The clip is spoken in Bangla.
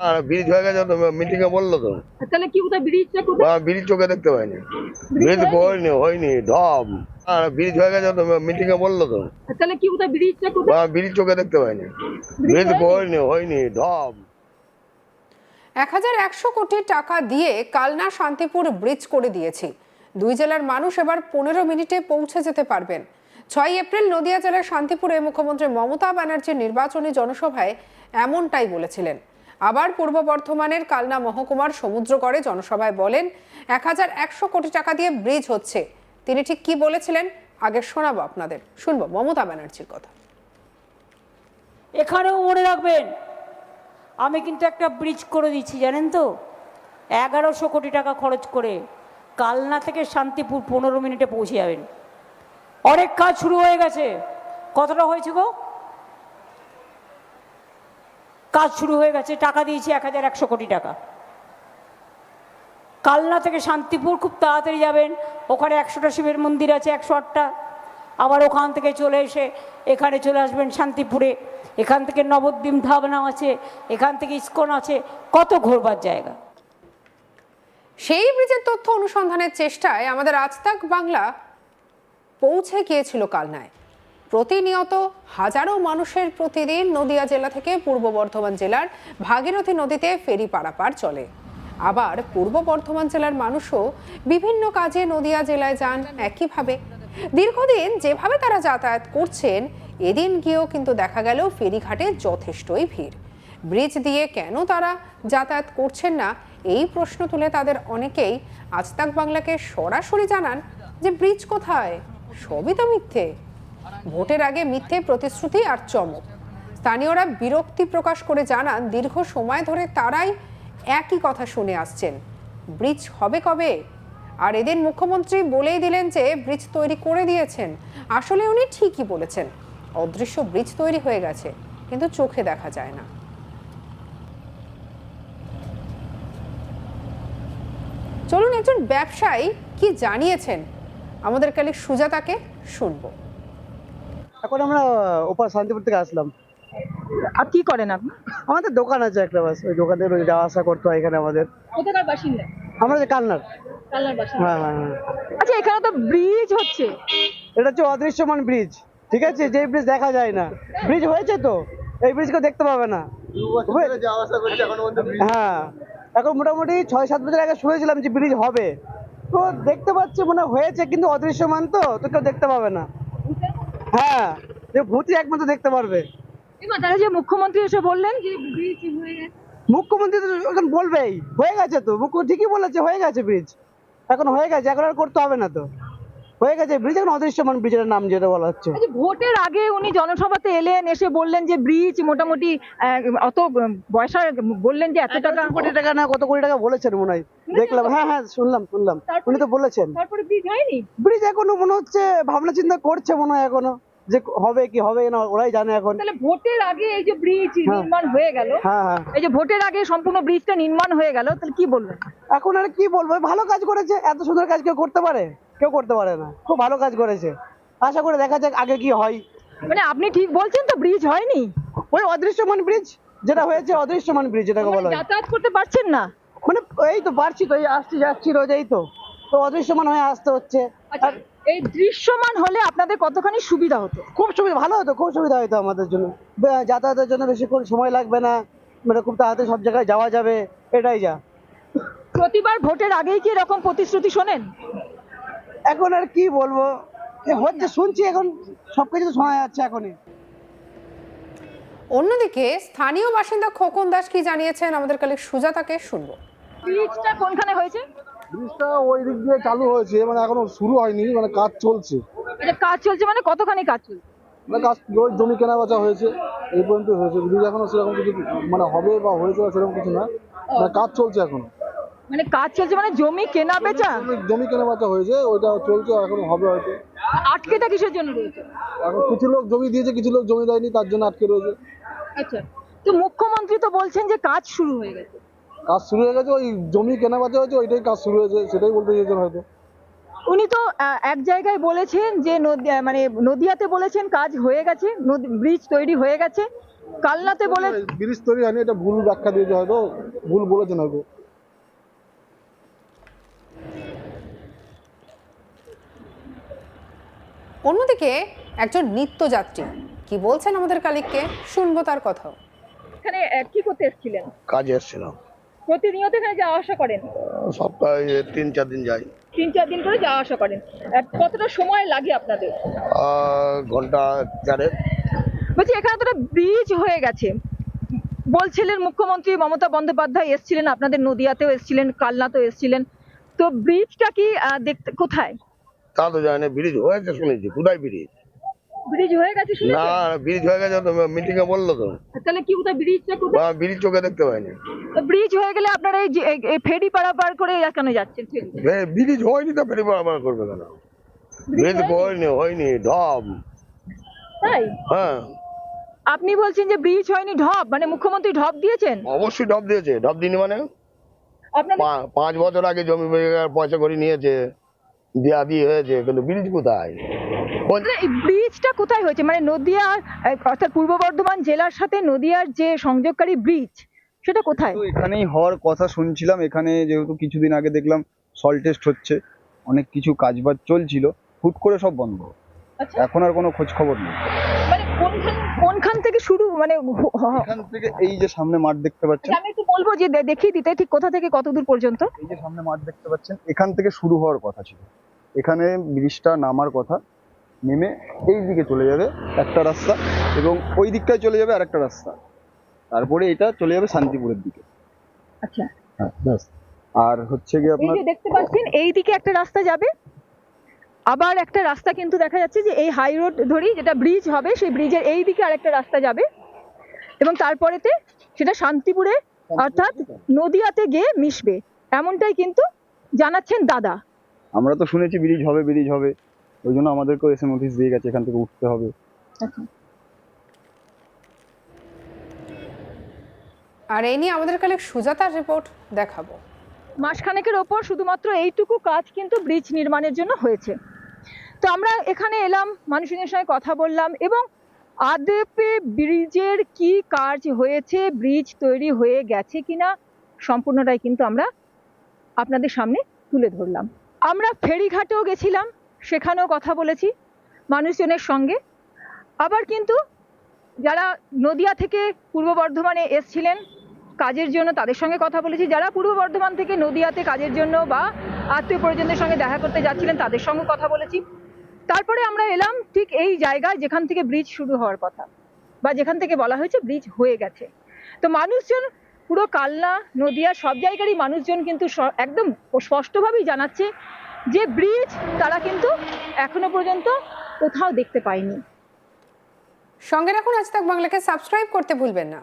আর ব্রিজ হয়ে গেছে তো, মিটিং এ বললো তো। তাহলে কি কোথায় ব্রিজটা কোথায়? ব্রিজ চোখে দেখতে পাইনি, ব্রিজ হয়নি হয়নি ঢপ। আর ব্রিজ হয়ে গেছে তো, মিটিং এ বললো তো। তাহলে কি কোথায় ব্রিজটা কোথায়? ব্রিজ চোখে দেখতে পাইনি, ব্রিজ হয়নি হয়নি ঢপ। 1100 কোটি টাকা দিয়ে কালনা শান্তিপুর ব্রিজ করে দিয়েছি। দুই জেলার মানুষ এবার 15 মিনিটে পৌঁছে যেতে পারবেন। 6 এপ্রিল নদিয়া জেলার শান্তিপুরে মুখ্যমন্ত্রী মমতা ব্যানার্জির নির্বাচনী জনসভায় এমনটাই বলেছিলেন। আবার পূর্ব বর্ধমানের কালনা মহকুমার সমুদ্রগড়ে জনসভায় বলেন 1100 কোটি টাকা দিয়ে ব্রিজ হচ্ছে। তিনি ঠিক কি বলেছিলেন আগে শোনাবো আপনাদের, শুনবো মমতা ব্যানার্জির কথা। এখানেও মনে রাখবেন, আমি কিন্তু একটা ব্রিজ করে দিচ্ছি, জানেন তো, 1100 কোটি টাকা খরচ করে কালনা থেকে শান্তিপুর 15 মিনিটে পৌঁছে যাবেন। অনেক কাজ শুরু হয়ে গেছে। কতটা হয়েছে গো? কাজ শুরু হয়ে গেছে, টাকা দিয়েছি 1100 কোটি টাকা। কালনা থেকে শান্তিপুর খুব তাড়াতাড়ি যাবেন। ওখানে 100টা শিবের মন্দির আছে, 108টা। আবার ওখান থেকে চলে এসে এখানে চলে আসবেন শান্তিপুরে। এখান থেকে নবদ্বীপ ধাবনা আছে, এখান থেকে ইস্কন আছে, কত ঘোরবার জায়গা। সেই ব্রিজের তথ্য অনুসন্ধানের চেষ্টায় আমাদের আজ তাক বাংলা পৌঁছে গিয়েছিল কালনায়। প্রতিনিয়ত হাজারো মানুষের প্রতিদিন নদিয়া জেলা থেকে পূর্ব বর্ধমান জেলার ভাগীরথী নদীতে ফেরি পারাপার চলে। আবার পূর্ব বর্ধমান জেলার মানুষও বিভিন্ন কাজে নদিয়া জেলায় যান একইভাবে। দীর্ঘদিন যেভাবে তারা যাতায়াত করছেন, এদিন গিয়েও কিন্তু দেখা গেল ফেরিঘাটে যথেষ্টই ভিড়। ব্রিজ দিয়ে কেন তারা যাতায়াত করছেন না, এই প্রশ্ন তুলে তাদের অনেকেই আজ তাক বাংলাকে সরাসরি জানান যে ব্রিজ কোথায়, সবই তো মিথ্যে। ভোটের আগে মিথ্যে প্রতিশ্রুতি আর চমক। স্থানীয়রা বিরক্তি প্রকাশ করে জানান দীর্ঘ সময় ধরে তারাই একই কথা শুনে আসছেন, ব্রিজ হবে কবে। আর এদিন মুখ্যমন্ত্রী বলেই দিলেন যে ব্রিজ তৈরি করে দিয়েছেন। আসলে উনি ঠিকই বলেছেন, অদৃশ্য ব্রিজ তৈরি হয়ে গেছে, কিন্তু চোখে দেখা যায় না। চলুন একজন ব্যবসায়ী কি জানিয়েছেন আমাদের কালিক সুজাতাকে শুনবো। এখন আমরা ওপার শান্তিপুর থেকে আসলাম। আর কি করেন আপনি? আমাদের দোকান আছে একটা, বাস ওই দোকান থেকে রোজ যাওয়া আসা করতে হয় এখানে আমাদের। কোথাকার বাসিন্দা? আমরা যে কালনার। কালনার বাসিন্দা। হ্যাঁ হ্যাঁ হ্যাঁ। আচ্ছা, এখানে তো ব্রিজ হচ্ছে। এটা হচ্ছে অদৃশ্যমান ব্রিজ, ঠিক আছে, যে ব্রিজ দেখা যায় না। ব্রিজ হয়েছে তো, এই ব্রিজ কেউ দেখতে পাবে না। হ্যাঁ, এখন মোটামুটি 6-7 বছর আগে শুনেছিলাম যে ব্রিজ হবে, তো দেখতে পাচ্ছি মনে হয়েছে, কিন্তু অদৃশ্যমান তো কেউ দেখতে পাবে না। হ্যাঁ, যে ভূতই একমাত্র দেখতে পারবে। তাহলে যে মুখ্যমন্ত্রী এসে বললেন যে ব্রিজ হয়ে গেছে, মুখ্যমন্ত্রী তো এখন বলবেই হয়ে গেছে, তো মুখ্যমন্ত্রী ঠিকই বলেছে হয়ে গেছে ব্রিজ, এখন হয়ে গেছে, এখন আর করতে হবে না, তো হয়ে গেছে ব্রিজ। এখন অদৃশ্যমান ব্রিজের নাম যেটা বলা হচ্ছে। আচ্ছা, ভোটের আগে উনি জনসভাতে এলেন, এসে বললেন যে ব্রিজ মোটামুটি অত পয়সা বললেন যে এত টাকা, কোটি টাকা না কত কোটি টাকা বলেছেন মনে হয়, দেখলাম। হ্যাঁ হ্যাঁ, শুনলাম। উনি তো বলেছেন। তারপরে ব্রিজ হয়নি। ব্রিজ এখনো মনে হচ্ছে ভাবনা চিন্তা করছে মনে হয়, এখনো যে হবে কি হবে না ওরাই জানে এখন। তাহলে ভোটের আগে এই যে ব্রিজ নির্মাণ হয়ে গেল, হ্যাঁ হ্যাঁ, এই যে ভোটের আগে সম্পূর্ণ ব্রিজটা নির্মাণ হয়ে গেল, তাহলে কি বলবেন? এখন আর কি বলবো, ভালো কাজ করেছে। এত সুন্দর কাজ কেউ করতে পারে? কেউ করতে পারে না। খুব ভালো কাজ করেছে, আশা করে দেখা যাক আগে কি হয়। মানে আপনি ঠিক বলছেন তো, ব্রিজ হয়নি। ওই অদৃশ্যমান ব্রিজ যেটা হয়েছে, অদৃশ্যমান ব্রিজ যেটাকে বলা হয়। যাতায়াত করতে পারছেন না? মানে এই তো পারছি, তো এই আসছি যাচ্ছি রোজ, এই তো অদৃশ্যমান হয়ে আসতে হচ্ছে। আচ্ছা, এই দৃশ্যমান হলে আপনাদের কতখানি সুবিধা হতো? খুব সুবিধা, ভালো হতো, খুব সুবিধা হতো আমাদের জন্য। যাতায়াতের জন্য বেশিক্ষণ সময় লাগবে না, মানে খুব তাড়াতাড়ি সব জায়গায় যাওয়া যাবে, এটাই যা। প্রতিবার ভোটের আগেই কি এরকম প্রতিশ্রুতি শোনেন? এখন আর কি বলবো, হচ্ছে শুনছি, এখন সবকিছু তো শোনা যাচ্ছে এখনই। অন্যদিকে স্থানীয় বাসিন্দা খোকন দাস কি জানিয়েছেন আমাদের কালিক সুজাতাকে শুনবো। ব্রিজটা কোনখানে হয়েছে? ব্রিজটা ওই দিক দিয়ে চালু হয়েছে, মানে এখনো শুরু হয়নি, মানে কাজ চলছে। এটা কাজ চলছে মানে কতখানি কাজ চলছে? মানে কাজ ওই জমি কেনা বেচা হয়েছে, এই পর্যন্ত হয়েছে। ব্রিজ এখনো সেরকম কিছু মানে হবে বা হয়েছে বা সেরকম কিছু না, মানে কাজ চলছে এখনো। মানে কাজ চলছে মানে জমি কেনা বেচা? জমি কেনা বেচা হয়েছে, ওইটা চলছে, এখনো হবে হয়তো। আটকেটা কিসের জন্য রয়েছে? এখন কিছু লোক জমি দিয়েছে, কিছু লোক জমি দেয়নি, তার জন্য আটকে রয়েছে। আচ্ছা, তো মুখ্যমন্ত্রী তো বলছেন যে কাজ শুরু হয়ে গেছে। কাজ শুরু হয়ে গেছে, ওই জমি কেনা বেচা হয়েছে, ওইটাই কাজ শুরু হয়েছে, সেটাই বলতে চেয়েছেন হয়তো। উনি তো এক জায়গায় বলেছেন যে মানে নদিয়াতে বলেছেন কাজ হয়ে গেছে, ব্রিজ তৈরি হয়ে গেছে, কালনাতে বলে ব্রিজ তৈরি হয়নি, এটা ভুল ব্যাখ্যা দিয়েছে, হয়তো ভুল বলেছেন হয়তো। অন্যদিকে একজন নিত্যযাত্রী কি বলছেন আমাদের কালিককে, শুনবো তার কথাও। এখানে কি করতে এসেছিলেন? কাজে এসেছিলাম, প্রতিনিয়ত এখানে যাওয়া আসা করেন? সপ্তাহে 3-4 দিন যাই। 3-4 দিন করে যাওয়া আসা করেন। কতটা সময় লাগে আপনাদের? ঘন্টা 4। বলছি এখানে তো ব্রিজ হয়ে গেছে, বলছিলেন মুখ্যমন্ত্রী মমতা বন্দ্যোপাধ্যায় এসেছিলেন, আপনাদের নদিয়াতেও এসেছিলেন, কালনাতেও এসেছিলেন, তো ব্রিজটা কি দেখতে কোথায়? তা তো জানি না, ব্রিজ হয়েছে শুনেছি। কোথায় ব্রিজ? ব্রিজ হয়ে গেছে না, শুনেছেন? ব্রিজ হয়ে গেছে তো মিটিং এ বললো তো। তাহলে কি কোথায় ব্রিজটা কোথায়? ব্রিজ চোখে দেখতে পাইনি। ব্রিজ হয়ে গেলে আপনারা এই ফেরি পারাপার করে কেন যাচ্ছেন? ব্রিজ হয়নি তো ফেরি পারাপার করবে কেন? ব্রিজ হয়নি ঢপ। তাই হ্যাঁ, আপনি বলছেন যে ব্রিজ হয়নি, ঢপ মানে মুখ্যমন্ত্রী ঢপ দিয়েছেন? অবশ্যই ঢপ দিয়েছে। ঢপ দিনি মানে আপনাদের 5 বছর আগে জমি পয়সা করে নিয়েছে, দিয়া দিয়ে হয়েছে, কিন্তু ব্রিজ কোথায়? এই ব্রিজটা কোথায় হয়েছে? মানে নদিয়া অর্থাৎ পূর্ব বর্ধমান জেলার সাথে নদিয়ার যে সংযোগকারী ব্রিজ, সেটা কোথায়? তো এখানেই হওয়ার কথা শুনছিলাম। এখানে যেহেতু কিছুদিন আগে দেখলাম সল টেস্ট হচ্ছে, অনেক কিছু কাজবাজ চলছিল, হুট করে সব বন্ধ। আচ্ছা, এখন আর কোনো খোঁজ খবর নেই। মানে কোনখান থেকে শুরু? মানে এখান থেকে এই যে সামনে মাঠ দেখতে পাচ্ছেন, আমি একটু বলবো যে দেখিয়ে দিতে ঠিক কোথা থেকে কত দূর পর্যন্ত। এই যে সামনে মাঠ দেখতে পাচ্ছেন, এখান থেকে শুরু হওয়ার কথা ছিল। এখানে ব্রিজটা নামার কথা, নেমে এই দিকে চলে যাবে একটা রাস্তা, এবং ওই দিকটায় চলে যাবে আরেকটা রাস্তা, তারপরে এটা চলে যাবে শান্তিপুরের দিকে। আচ্ছা, হ্যাঁ ব্যাস। আর হচ্ছে গিয়ে এই আপনার যে দেখতে পাচ্ছেন এই দিকে একটা রাস্তা যাবে, আবার একটা রাস্তা কিন্তু দেখা যাচ্ছে যে এই হাই রোড ধরি যেটা ব্রিজ হবে সেই ব্রিজের এই দিকে আরেকটা রাস্তা যাবে, এবং তারপরেতে সেটা শান্তিপুরে অর্থাৎ নদিয়াতে গিয়ে মিশবে, এমনটাই কিন্তু জানাচ্ছেন দাদা। আমরা তো শুনেছি ব্রিজ হবে, ব্রিজ হবে, ওই জন্য আমাদেরকেও এসে নোটিশ দিয়ে গেছে এখান থেকে উঠতে হবে। আর এই নিয়ে আমাদের কালিক সুজাতার রিপোর্ট দেখাবো। মাসখানেকের ওপর শুধুমাত্র এইটুকু কাজ কিন্তু ব্রিজ নির্মাণের জন্য হয়েছে। তো আমরা এখানে এলাম, মানুষজনের সঙ্গে কথা বললাম, এবং আদপে ব্রিজের কি কাজ হয়েছে, ব্রিজ তৈরি হয়ে গেছে কিনা সম্পূর্ণটাই কিন্তু আমরা আপনাদের সামনে তুলে ধরলাম। আমরা ফেরিঘাটেও গেছিলাম, সেখানেও কথা বলেছি মানুষজনের সঙ্গে। আবার কিন্তু যারা নদিয়া থেকে পূর্ব বর্ধমানে এসছিলেন কাজের জন্য তাদের সঙ্গে কথা বলেছি, যারা পূর্ব বর্ধমান থেকে নদিয়াতে কাজের জন্য বা আত্মীয় পরিজনদের সঙ্গে দেখা করতে যাচ্ছিলেন তাদের সঙ্গে কথা বলেছি। তারপরে আমরা এলাম ঠিক এই জায়গায় যেখান থেকে ব্রিজ শুরু হওয়ার কথা, বা যেখান থেকে বলা হয়েছে ব্রিজ হয়ে গেছে। তো মানুষজন পুরো কালনা নদিয়া সব জায়গারই মানুষজন কিন্তু একদম স্পষ্টভাবেই জানাচ্ছে যে ব্রিজ তারা কিন্তু এখনো পর্যন্ত কোথাও দেখতে পায়নি। সঙ্গে রাখুন আজ তাক বাংলাকে, সাবস্ক্রাইব করতে ভুলবেন না।